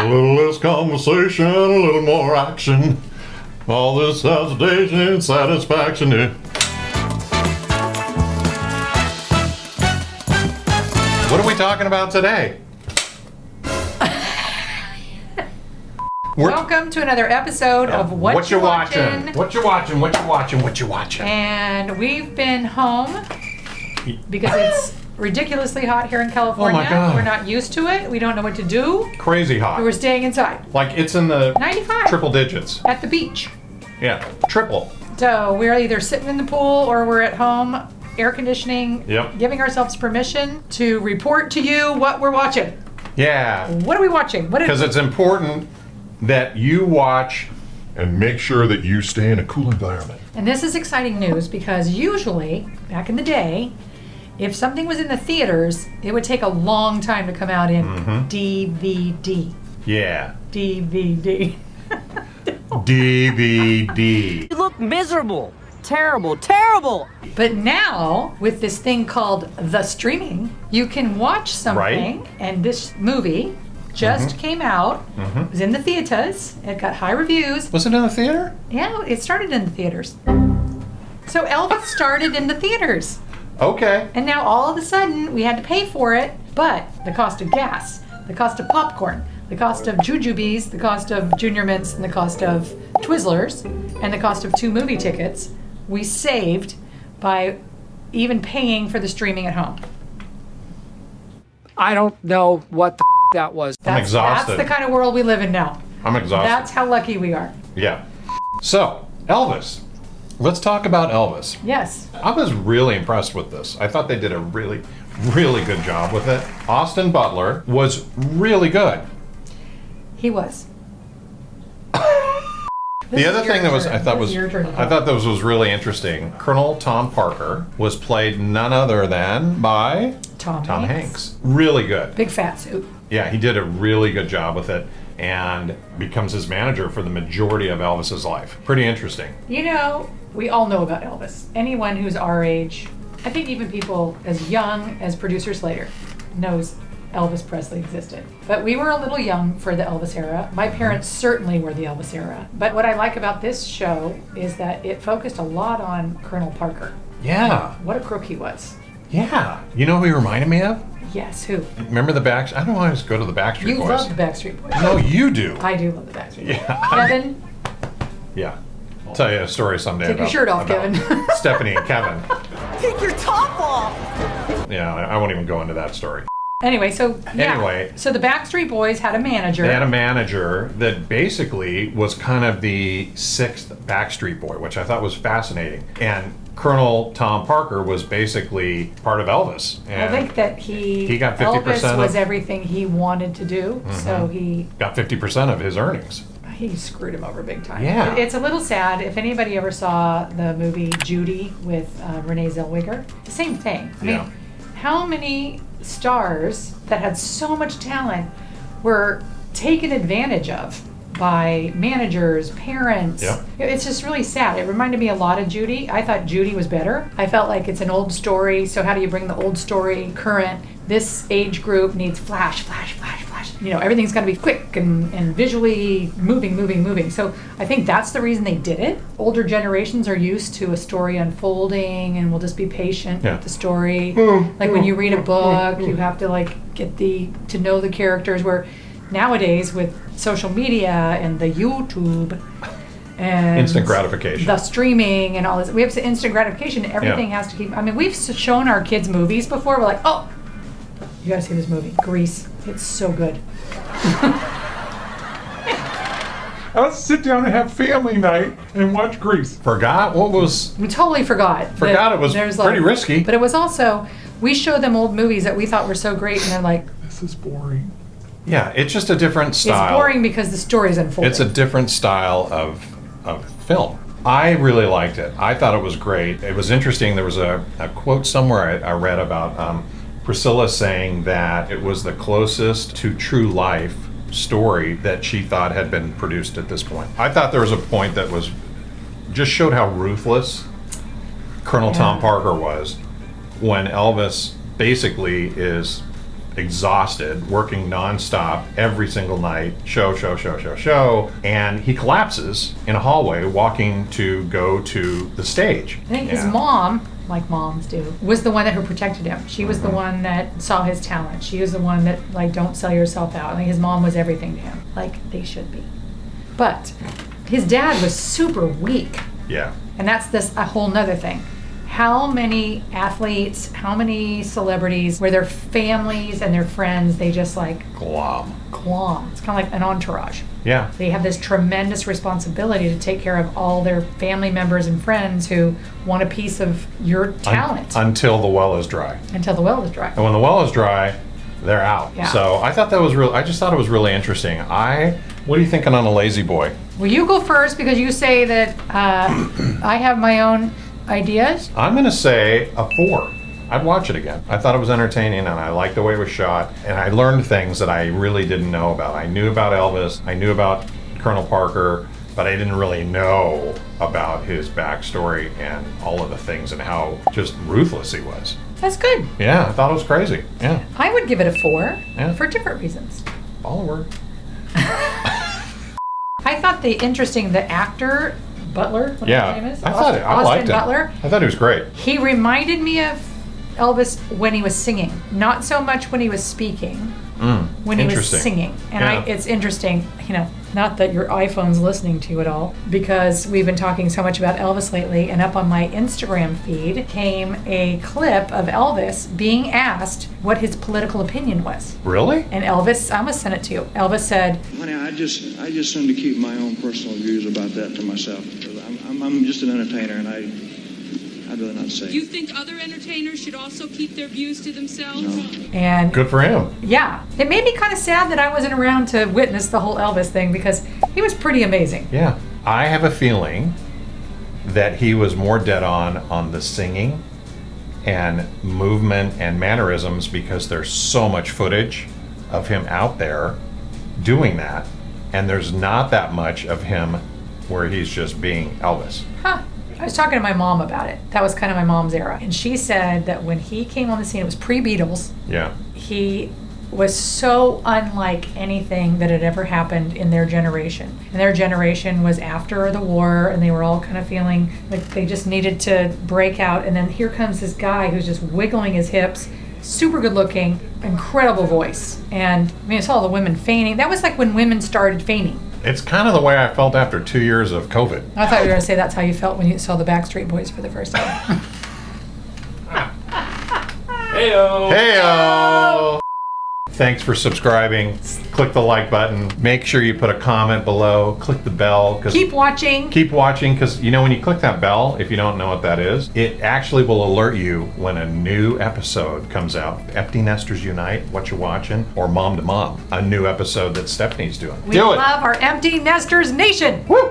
little less conversation, a little more action. All this hesitation and satisfaction. What are we talking about today? Welcome to another episode of What You Watchin'. What you watching? What you watching? What you watching? And we've been home because it's ridiculously hot here in California. Oh my God. We're not used to it. We don't know what to do. Crazy hot. We're staying inside. Like it's in the 95. triple digits. At the beach. Yeah, triple. So we're either sitting in the pool or we're at home, air conditioning, giving ourselves permission to report to you what we're watching. Yeah. What are we watching? Because it's important that you watch and make sure that you stay in a cool environment. And this is exciting news because usually, back in the day, if something was in the theaters, it would take a long time to come out in DVD. Yeah. DVD. DVD. You look miserable. Terrible, terrible. But now, with this thing called the streaming, you can watch something, and this movie just came out. It was in the theaters. It got high reviews. Was it in the theater? Yeah, it started in the theaters. So Elvis started in the theaters. Okay. And now all of a sudden we had to pay for it, but the cost of gas, the cost of popcorn, the cost of jujubes, the cost of Junior Mints, and the cost of Twizzlers, and the cost of 2 movie tickets, we saved by even paying for the streaming at home. I don't know what the that was. I'm exhausted. That's the kind of world we live in now. I'm exhausted. That's how lucky we are. Yeah. So, Elvis. Let's talk about Elvis. Yes. I was really impressed with this. I thought they did a really, really good job with it. Austin Butler was really good. He was. The other thing that was, I thought this was really interesting. Colonel Tom Parker was played none other than by Tom Hanks. Really good. Big fat suit. Yeah, he did a really good job with it and becomes his manager for the majority of Elvis's life. Pretty interesting. You know, we all know about Elvis. Anyone who's our age, I think even people as young as producer Slater knows Elvis Presley existed. But we were a little young for the Elvis era. My parents certainly were the Elvis era. But what I like about this show is that it focused a lot on Colonel Parker. Yeah. What a crook he was. Yeah. You know who he reminded me of? Yes, who? Remember the I don't always go to the Backstreet Boys. You love the Backstreet Boys. No, you do. I do love the Backstreet Boys. Yeah. Kevin? Yeah. I'll tell you a story someday Take your shirt off, Kevin. Stephanie and Kevin. Take your top off. Yeah, I won't even go into that story. Anyway, so yeah. Anyway. So the Backstreet Boys had a manager. They had a manager that basically was kind of the 6th Backstreet Boy, which I thought was fascinating. And Colonel Tom Parker was basically part of Elvis. And I think that he got 50% Elvis was everything he wanted to do, so he got 50% of his earnings. He screwed him over big time. Yeah. It's a little sad. If anybody ever saw the movie Judy with Renee Zellweger, the same thing. I mean, how many stars that had so much talent were taken advantage of by managers, parents? Yep. It's just really sad. It reminded me a lot of Judy. I thought Judy was better. I felt like it's an old story, so how do you bring the old story current? This age group needs flash, flash, flash, flash. You know, everything's got to be quick and visually moving. So I think that's the reason they did it. Older generations are used to a story unfolding and will just be patient with the story. Like when you read a book, you have to like get to know the characters, where nowadays with social media and the YouTube and instant gratification, the streaming and all this, we have instant gratification. Everything has to keep. I mean, we've shown our kids movies before. We're like, oh, you gotta see this movie, Grease. It's so good. Let's sit down and have family night and watch Grease. Forgot what was. We totally forgot. Forgot it was pretty risky. But it was also, we show them old movies that we thought were so great, and they're like, this is boring. Yeah, it's just a different style. It's boring because the story's unfolding. It's a different style of film. I really liked it. I thought it was great. It was interesting. There was a quote somewhere I read about Priscilla saying that it was the closest to true life story that she thought had been produced at this point. I thought there was a point that was just showed how ruthless Colonel Tom Parker was when Elvis basically is exhausted, working nonstop every single night, show, and he collapses in a hallway walking to go to the stage. I think his mom, like moms do, was the one that who protected him. She was the one that saw his talent. She was the one that, like, don't sell yourself out. Like, his mom was everything to him, like they should be. But his dad was super weak. Yeah. And that's a whole nother thing. How many athletes, how many celebrities where their families and their friends, they just like Glom. It's kind of like an entourage. Yeah. They have this tremendous responsibility to take care of all their family members and friends who want a piece of your talent. Until the well is dry. Until the well is dry. And when the well is dry, they're out. Yeah. So I thought that was I just thought it was really interesting. What are you thinking on a lazy boy? Well, you go first because you say that I have my own ideas. I'm going to say a 4. I'd watch it again. I thought it was entertaining and I liked the way it was shot. And I learned things that I really didn't know about. I knew about Elvis. I knew about Colonel Parker, but I didn't really know about his backstory and all of the things and how just ruthless he was. That's good. Yeah, I thought it was crazy. Yeah. I would give it a 4 Yeah. for different reasons. Follower. I thought the actor, Butler, what his name is? I thought I liked him. Butler. I thought he was great. He reminded me of Elvis when he was singing, not so much when he was speaking. When he was singing. And it's interesting, not that your iPhone's listening to it all, because we've been talking so much about Elvis lately, and up on my Instagram feed came a clip of Elvis being asked what his political opinion was. Really? And Elvis, I'm gonna send it to you. Elvis said, Honey, I just seem to keep my own personal views about that to myself. Because I'm just an entertainer, and I'd rather not say. You think other entertainers should also keep their views to themselves? No. and Good for him. yeah, it made me kind of sad that I wasn't around to witness the whole Elvis thing because he was pretty amazing. Yeah. I have a feeling that he was more dead on the singing and movement and mannerisms because there's so much footage of him out there doing that, and there's not that much of him where he's just being Elvis. Huh. I was talking to my mom about it. That was kind of my mom's era. And she said that when he came on the scene, it was pre-Beatles. Yeah. He was so unlike anything that had ever happened in their generation. And their generation was after the war, and they were all kind of feeling like they just needed to break out. And then here comes this guy who's just wiggling his hips, super good looking, incredible voice. And I mean, I saw all the women fainting. That was like when women started fainting. It's kind of the way I felt after 2 years of COVID. I thought you were going to say that's how you felt when you saw the Backstreet Boys for the first time. Heyo! Heyo! Thanks for subscribing. Click the like button. Make sure you put a comment below. Click the bell. Keep watching. Keep watching, because when you click that bell, if you don't know what that is, it actually will alert you when a new episode comes out. Empty Nesters Unite, What You Watchin', or Mom to Mom, a new episode that Stephanie's doing. We love our Empty Nesters Nation. Woo!